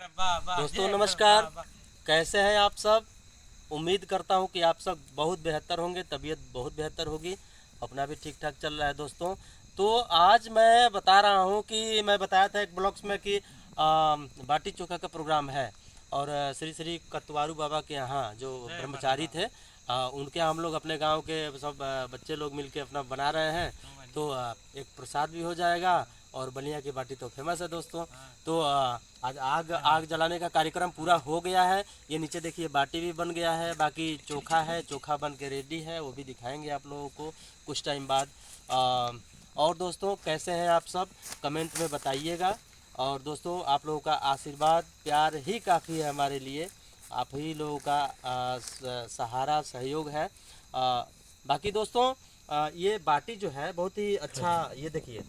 दोस्तों नमस्कार, कैसे हैं आप सब। उम्मीद करता हूं कि आप सब बहुत बेहतर होंगे, तबीयत बहुत बेहतर होगी, अपना भी ठीक ठाक चल रहा है दोस्तों। तो आज मैं बता रहा हूं कि मैं बताया था एक ब्लॉग्स में कि बाटी चोखा का प्रोग्राम है और श्री श्री कतवारू बाबा के यहाँ जो ब्रह्मचारी थे उनके यहाँ हम लोग अपने गांव के सब बच्चे लोग मिलके अपना बना रहे हैं। तो एक प्रसाद भी हो जाएगा और बलिया की बाटी तो फेमस है दोस्तों। तो आज आग जलाने का कार्यक्रम पूरा हो गया है। ये नीचे देखिए बाटी भी बन गया है, बाकी चोखा है, चोखा बन के रेडी है, वो भी दिखाएंगे आप लोगों को कुछ टाइम बाद। और दोस्तों कैसे हैं आप सब, कमेंट में बताइएगा। और दोस्तों आप लोगों का आशीर्वाद प्यार ही काफ़ी है हमारे लिए, आप ही लोगों का सहारा सहयोग है। बाकी दोस्तों ये बाटी जो है बहुत ही अच्छा, ये देखिए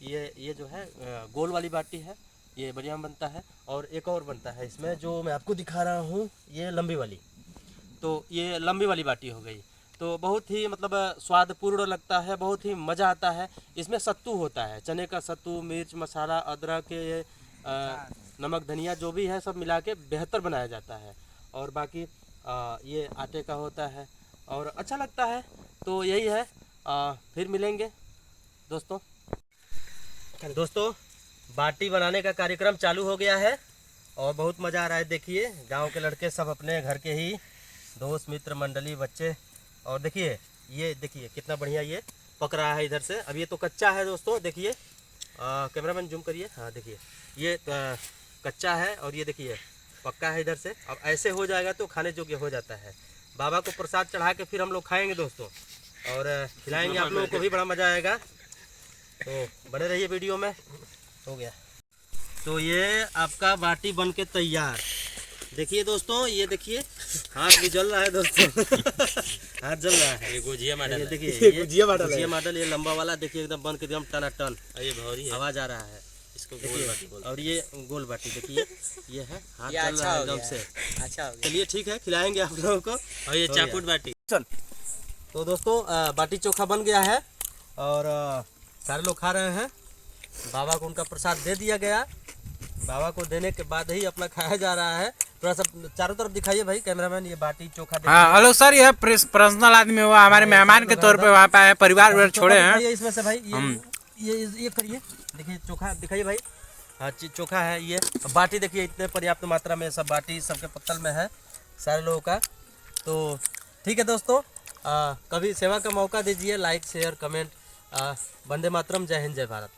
ये जो है गोल वाली बाटी है, ये बढ़िया बनता है। और एक और बनता है इसमें जो मैं आपको दिखा रहा हूँ, ये लंबी वाली, तो ये लंबी वाली बाटी हो गई। तो बहुत ही मतलब स्वादपूर्ण लगता है, बहुत ही मज़ा आता है। इसमें सत्तू होता है, चने का सत्तू, मिर्च मसाला, अदरक, नमक धनिया जो भी है सब मिला के बेहतर बनाया जाता है। और बाकी ये आटे का होता है और अच्छा लगता है। तो यही है, फिर मिलेंगे दोस्तों। बाटी बनाने का कार्यक्रम चालू हो गया है और बहुत मज़ा आ रहा है। देखिए गांव के लड़के सब अपने घर के ही दोस्त मित्र मंडली बच्चे, और देखिए ये देखिए कितना बढ़िया ये पक रहा है इधर से। अब ये तो कच्चा है दोस्तों, देखिए कैमरामैन जूम करिए, हाँ देखिए ये कच्चा है और ये देखिए पक्का है इधर से। अब ऐसे हो जाएगा तो खाने योग्य हो जाता है। बाबा को प्रसाद चढ़ा के फिर हम लोग खाएंगे दोस्तों और खिलाएंगे आप लोगों को भी, बड़ा मज़ा आएगा। तो बने रहिए वीडियो में। हो गया तो ये आपका बाटी बन के तैयार। देखिए दोस्तों, ये देखिए हाथ भी जल रहा है दोस्तों हाथ जल रहा है। ये गुजिया मॉडल, ये देखिए गुजिया मॉडल, ये लंबा वाला देखिए एकदम बन के एकदम टनाटन, ये भौरी आवाज आ रहा है इसको गोल बाटी बोलते हैं। और ये गोल बाटी देखिए ये है, हाथ जल रहा है एकदम से। अच्छा चलिए ठीक है, खिलाएंगे आप लोगों को। और ये चाकुट बाटी। तो दोस्तों बाटी चोखा बन गया है और सारे लोग खा रहे हैं। बाबा को उनका प्रसाद दे दिया गया, बाबा को देने के बाद ही अपना खाया जा रहा है। थोड़ा सा चारों तरफ दिखाइए भाई कैमरामैन, ये बाटी चोखा। हाँ हेलो सर, यह पर्सनल आदमी हुआ, हमारे मेहमान के तौर पे वहाँ पे आए, परिवार छोड़े हैं। इसमें से भाई ये करिए, देखिए चोखा दिखाइए भाई। हाँ चोखा है ये। बाटी देखिए इतने पर्याप्त मात्रा में सब बाटी सबके पत्तल में है सारे लोगों का। तो ठीक है दोस्तों, कभी सेवा का मौका दीजिए, like share comment. Vande Mataram, जय हिंद जय भारत।